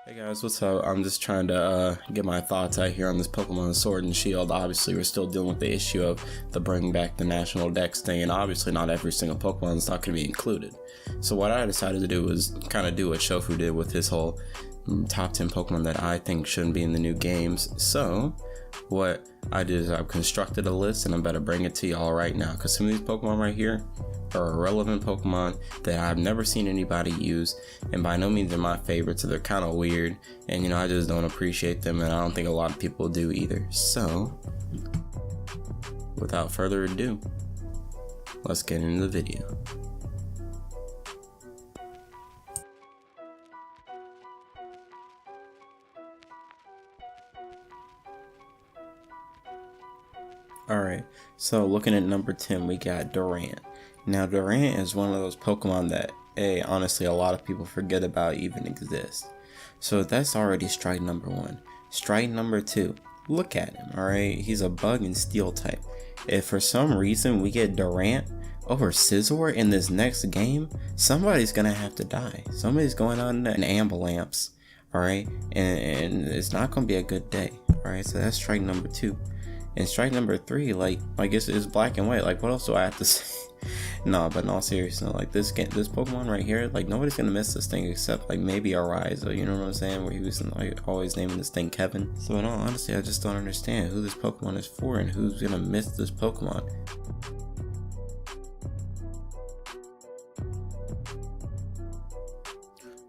Hey guys, what's up? I'm just trying to get my thoughts out here on this Pokemon Sword and Shield. Obviously, we're still dealing with the issue of the bringing back the National Dex thing, and obviously not every single Pokemon is not going to be included. So what I decided to do was kind of do what Shofu did with his whole top 10 Pokemon that I think shouldn't be in the new games. So what I did is I've constructed a list, and I'm about to bring it to y'all right now, because some of these Pokemon right here are irrelevant Pokemon that I've never seen anybody use, and by no means they're my favorites. So they're kind of weird, and I just don't appreciate them, and I don't think a lot of people do either. So without further ado, let's get into the video. Alright, so looking at number 10, we got Doran. Now, Doran is one of those Pokemon that, honestly, a lot of people forget about even exist. So that's already strike number 1. Strike number 2, look at him, alright? He's a bug and steel type. If for some reason we get Doran over Scizor in this next game, somebody's gonna have to die. Somebody's going on an ambulance, alright? And it's not gonna be a good day, alright? So that's strike number 2. And strike number 3, like it's black and white. Like, what else do I have to say? No, but in all seriousness, like this Pokemon right here, like nobody's gonna miss this thing except like maybe Ariza, you know what I'm saying? Where he was like always naming this thing Kevin. So in all honesty, I just don't understand who this Pokemon is for and who's gonna miss this Pokemon.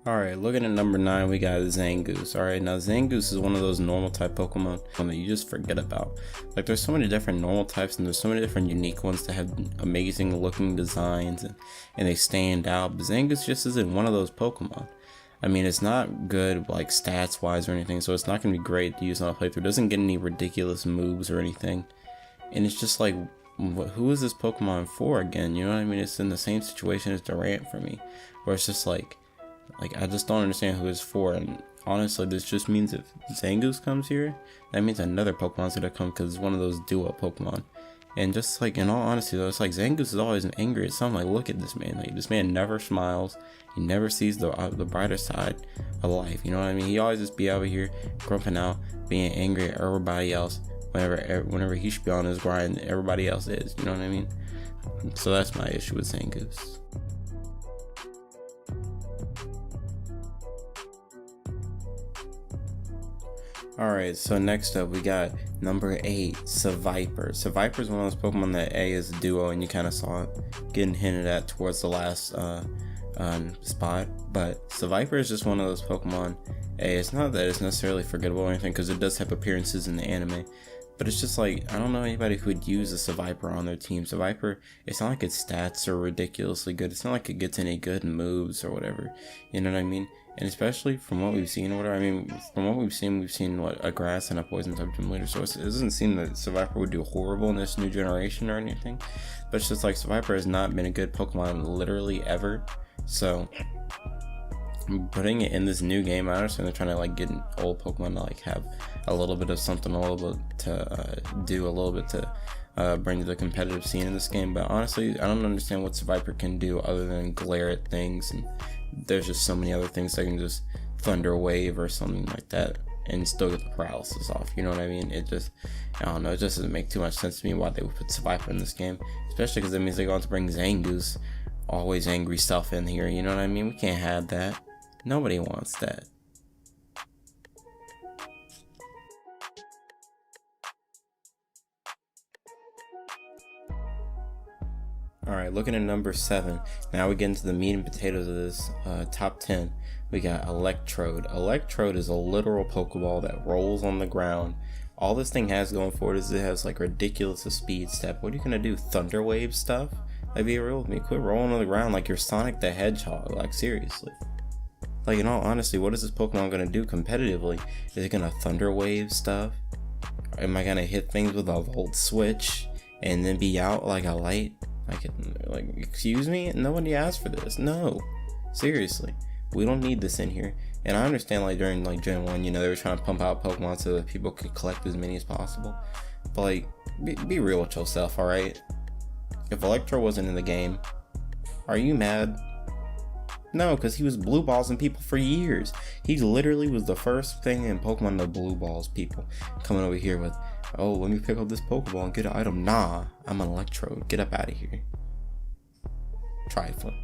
Alright, looking at number 9, we got Zangoose. Alright, now Zangoose is one of those normal type Pokemon that you just forget about. Like, there's so many different normal types, and there's so many different unique ones that have amazing looking designs, and they stand out, but Zangoose just isn't one of those Pokemon. I mean, it's not good, like, stats wise or anything, so it's not going to be great to use on a playthrough. It doesn't get any ridiculous moves or anything, and it's just like, who is this Pokemon for again? You know what I mean? It's in the same situation as Doran for me, where it's just like I just don't understand who it's for. And honestly, this just means if Zangoose comes here, that means another Pokemon's gonna come, because it's one of those duo Pokemon. And just like, in all honesty though, it's like Zangoose is always angry at something. Like, look at this man. Like, this man never smiles. He never sees the brighter side of life. You know what I mean? He always just be over here grumping out, being angry at everybody else whenever he should be on his grind. Everybody else is. You know what I mean? So that's my issue with Zangoose. Alright, so next up we got number 8, Seviper. Seviper is one of those Pokemon that is a duo, and you kind of saw it getting hinted at towards the last spot. But Seviper is just one of those Pokemon. It's not that it's necessarily forgettable or anything, because it does have appearances in the anime. But it's just like, I don't know anybody who would use a Seviper on their team. Seviper, it's not like its stats are ridiculously good. It's not like it gets any good moves or whatever. You know what I mean? And especially from what we've seen or whatever, I mean, from what we've seen what, a grass and a poison type gym leader. So it doesn't seem that Seviper would do horrible in this new generation or anything. But it's just like, Seviper has not been a good Pokemon literally ever. So putting it in this new game, I understand they're trying to like get an old Pokemon to like have a little bit of something, a little bit to do, a little bit to bring to the competitive scene in this game. But honestly, I don't understand what Seviper can do other than glare at things, and there's just so many other things that can just Thunder Wave or something like that and still get the paralysis off. You know what I mean? It just, I don't know, it just doesn't make too much sense to me why they would put Seviper in this game, especially because that means they're going to bring Zangoose, always angry stuff, in here. You know what I mean? We can't have that. Nobody wants that. Alright, looking at number 7, now we get into the meat and potatoes of this top 10. We got Electrode. Electrode is a literal Pokeball that rolls on the ground. All this thing has going for it is it has like ridiculous speed step. What are you gonna do? Thunder Wave stuff? Like, be real with me. Quit rolling on the ground like you're Sonic the Hedgehog. Like, seriously. Like, in all honesty, what is this Pokemon gonna do competitively? Is it gonna Thunder Wave stuff? Am I gonna hit things with a Volt Switch and then be out like a light? Like, excuse me? Nobody asked for this. No, seriously, we don't need this in here. And I understand, like, during like Gen 1, they were trying to pump out Pokemon so that people could collect as many as possible. But like, be real with yourself, alright? If Electro wasn't in the game, are you mad? No, because he was blue balls people for years. He literally was the first thing in Pokemon to blue balls people. Coming over here with, oh, let me pick up this Pokeball and get an item. Nah, I'm an Electrode. Get up out of here. Trifling.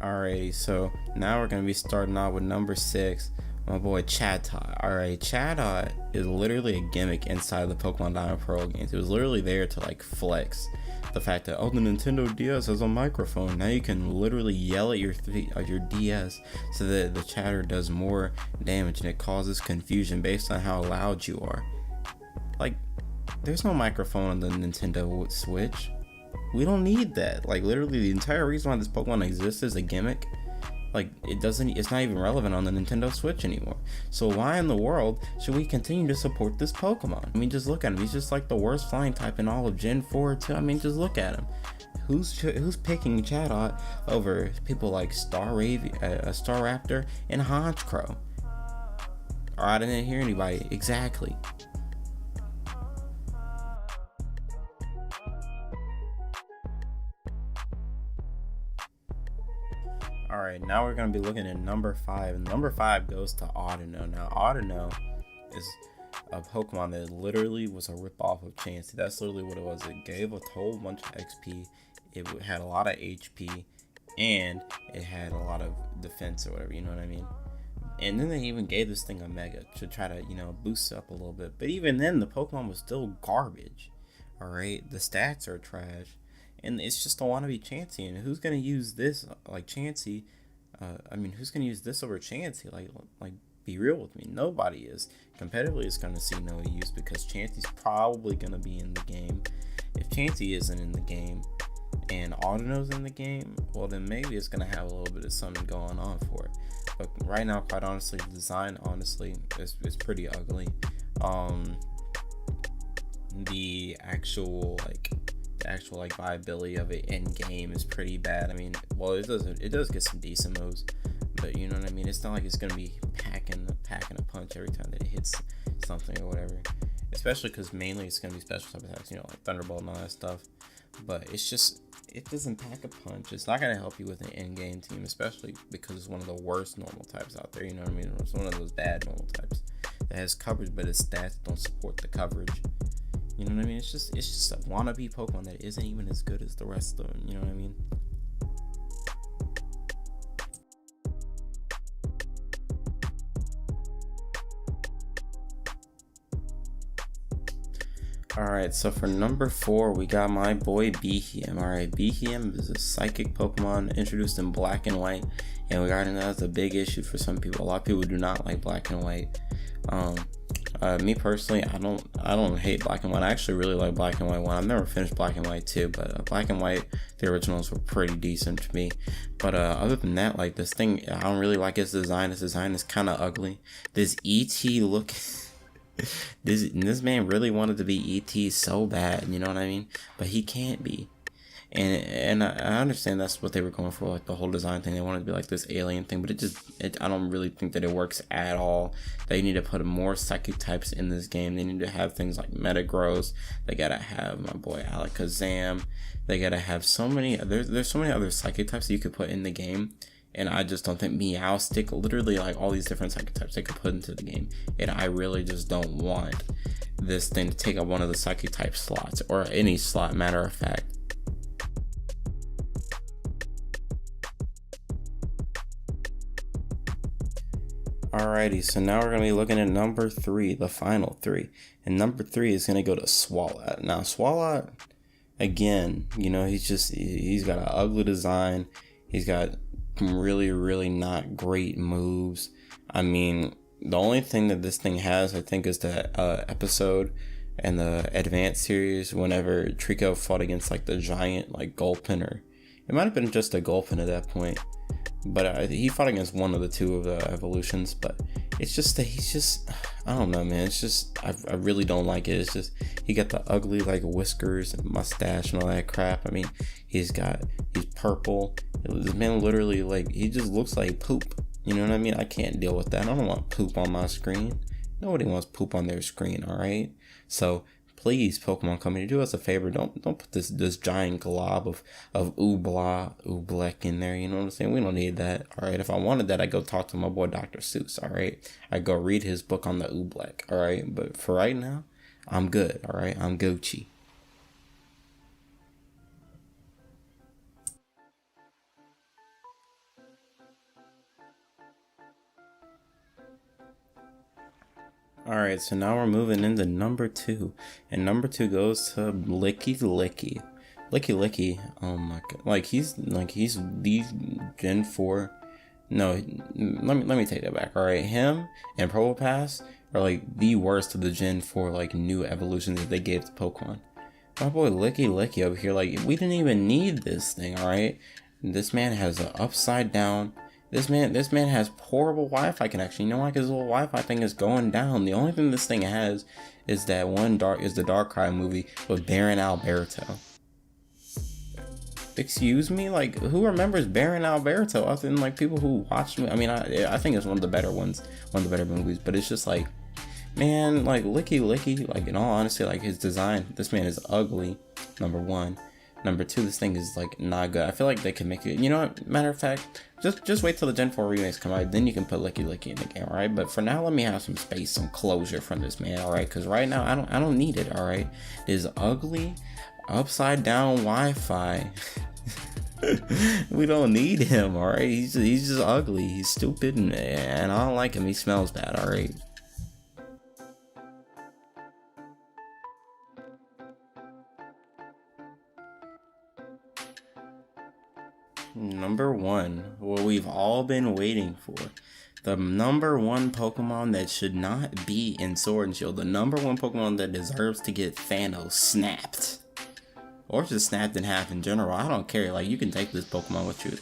Alrighty, so now we're gonna be starting out with number 6, my boy Chatot. Alright, Chatot is literally a gimmick inside the Pokemon Diamond Pearl games. It was literally there to like flex the fact that, oh, the Nintendo DS has a microphone. Now you can literally yell at your DS so that the chatter does more damage and it causes confusion based on how loud you are. Like, there's no microphone on the Nintendo Switch. We don't need that. Like, literally the entire reason why this Pokemon exists is a gimmick. Like, it's not even relevant on the Nintendo Switch anymore. So why in the world should we continue to support this Pokemon? I mean, just look at him. He's just like the worst flying type in all of Gen 4 too. I mean, just look at him. Who's picking Chatot over people like Staraptor and Honchkrow? Or I didn't hear anybody. Exactly. Alright, now we're going to be looking at number 5. And number 5 goes to Audino. Now, Audino is a Pokemon that literally was a ripoff of Chansey. That's literally what it was. It gave a whole bunch of XP. It had a lot of HP. And it had a lot of defense or whatever, you know what I mean? And then they even gave this thing a Mega to try to, boost it up a little bit. But even then, the Pokemon was still garbage. Alright, the stats are trash. And it's just a wannabe Chansey, and who's gonna use this like Chansey? Who's gonna use this over Chansey? Like, be real with me. Nobody is. Competitively, it's gonna see no use because Chansey's probably gonna be in the game. If Chansey isn't in the game and Audino's in the game, well then maybe it's gonna have a little bit of something going on for it. But right now, quite honestly, the design is pretty ugly. The actual viability of it in game is pretty bad. I mean, well, it does get some decent moves, but you know what I mean. It's not like it's gonna be packing a punch every time that it hits something or whatever. Especially because mainly it's gonna be special type attacks, like Thunderbolt and all that stuff. But it doesn't pack a punch. It's not gonna help you with an in-game team, especially because it's one of the worst normal types out there. You know what I mean? It's one of those bad normal types that has coverage, but its stats don't support the coverage. You know what I mean? It's just a wannabe Pokemon that isn't even as good as the rest of them. You know what I mean? Alright, so for number 4, we got my boy Behem. Alright, Behem is a psychic Pokemon introduced in Black and White, and we already know that's a big issue for some people. A lot of people do not like Black and White. Me personally, I don't hate Black and White. I actually really like Black and White 1. I've never finished Black and White 2, but Black and White, the originals were pretty decent to me. But other than that, like this thing, I don't really like its design. Its design is kind of ugly. This ET look, this man really wanted to be ET so bad, you know what I mean? But he can't be. And I understand that's what they were going for, like the whole design thing. They wanted to be like this alien thing, but I don't really think that it works at all. They need to put more psychic types in this game. They need to have things like Metagross. They gotta have my boy Alakazam. They gotta have so many. There's so many other psychic types that you could put in the game, and I just don't think Meowstic, literally like all these different psychic types they could put into the game, and I really just don't want this thing to take up one of the psychic type slots or any slot. Matter of fact. Alrighty, so now we're going to be looking at number 3, the final 3. And number 3 is going to go to Swalot. Now, Swalot, again, he's got an ugly design. He's got really, really not great moves. I mean, the only thing that this thing has, I think, is the episode and the Advanced series whenever Trico fought against, like, the giant, like, Gulpin, or it might have been just a Gulpin at that point. But he fought against one of the 2 of the evolutions. But it's just that I don't know, man. It's just, I really don't like it. It's just, he got the ugly, like, whiskers and mustache and all that crap. I mean, he's purple. This man literally, like, he just looks like poop. You know what I mean? I can't deal with that. I don't want poop on my screen. Nobody wants poop on their screen, alright? So, Please, Pokemon Company, do us a favor. Don't put this giant glob of Oobleck in there. You know what I'm saying? We don't need that. All right. If I wanted that, I'd go talk to my boy Dr. Seuss. All right. I'd go read his book on the Oobleck. All right. But for right now, I'm good. All right. I'm Gucci. Alright, so now we're moving into number 2. And number 2 goes to Licky. Licky, oh my god. He's the Gen 4. No, let me take that back. Alright, him and Probopass are like the worst of the Gen 4 new evolutions that they gave to Pokemon. My boy Licky over here, we didn't even need this thing, alright? This man has an upside down. This man has horrible Wi-Fi connection. You know why? Because his little Wi-Fi thing is going down. The only thing this thing has is the Darkrai movie with Baron Alberto. Excuse me? Who remembers Baron Alberto other than people who watched me? I mean, I think it's one of the better ones, one of the better movies, but it's just man, Licky, in all honesty, his design, this man is ugly, number 1. Number 2, this thing is not good. I feel like they could make it. You know what? Matter of fact, just wait till the Gen 4 remakes come out. Then you can put Licky in the game, alright? But for now, let me have some space, some closure from this man, alright? Because right now, I don't need it, alright? This ugly, upside down Wi-Fi. We don't need him, alright? He's just ugly. He's stupid, and I don't like him. He smells bad, alright? Number 1, what we've all been waiting for. The number 1 Pokemon that should not be in Sword and Shield. The number 1 Pokemon that deserves to get Thanos snapped. Or just snapped in half in general. I don't care. You can take this Pokemon with you.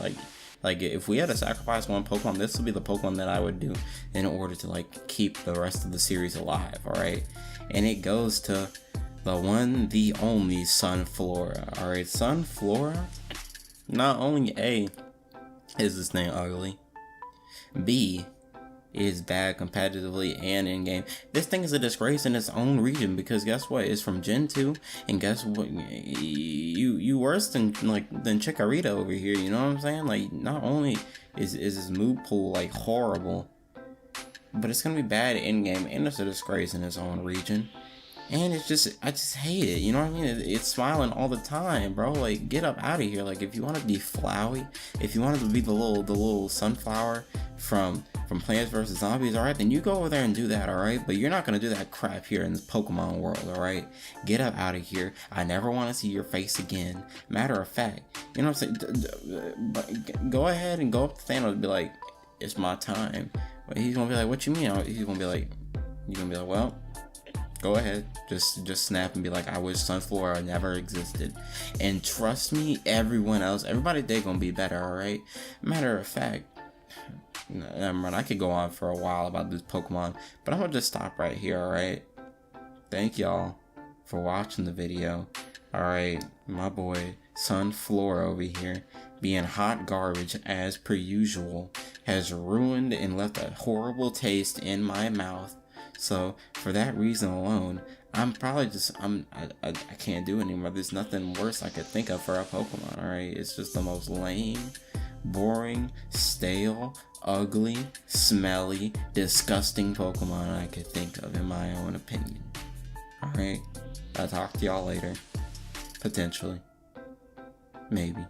If we had to sacrifice one Pokemon, this would be the Pokemon that I would do in order to keep the rest of the series alive, alright? And it goes to the one, the only Sunflora, alright? Sunflora? Not only A, is this thing ugly, B, is bad competitively and in game. This thing is a disgrace in its own region because guess what? It's from Gen 2, and guess what? You worse than Chikorita over here. You know what I'm saying? Not only is his move pool horrible, but it's gonna be bad in game, and it's a disgrace in its own region. And I just hate it, you know what I mean? It's smiling all the time, bro. Get up out of here. If you want to be Flowey, if you wanted to be the little sunflower from Plants vs. Zombies, alright, then you go over there and do that, alright? But you're not gonna do that crap here in this Pokemon world, alright? Get up out of here. I never want to see your face again. Matter of fact, you know what I'm saying? Go ahead and go up to Thanos and be like, it's my time. But he's gonna be like, what you mean? He's gonna be like, well, go ahead, just snap and be like, I wish Sunflora never existed. And trust me, everybody they gonna be better, alright? Matter of fact, I could go on for a while about this Pokemon, but I'm gonna just stop right here, alright? Thank y'all for watching the video. Alright, my boy Sunflora over here, being hot garbage as per usual, has ruined and left a horrible taste in my mouth. So for that reason alone, I'm probably just I can't do it anymore. There's nothing worse I could think of for a Pokemon. Alright, it's just the most lame, boring, stale, ugly, smelly, disgusting Pokemon I could think of in my own opinion. Alright, I'll talk to y'all later. Potentially. Maybe.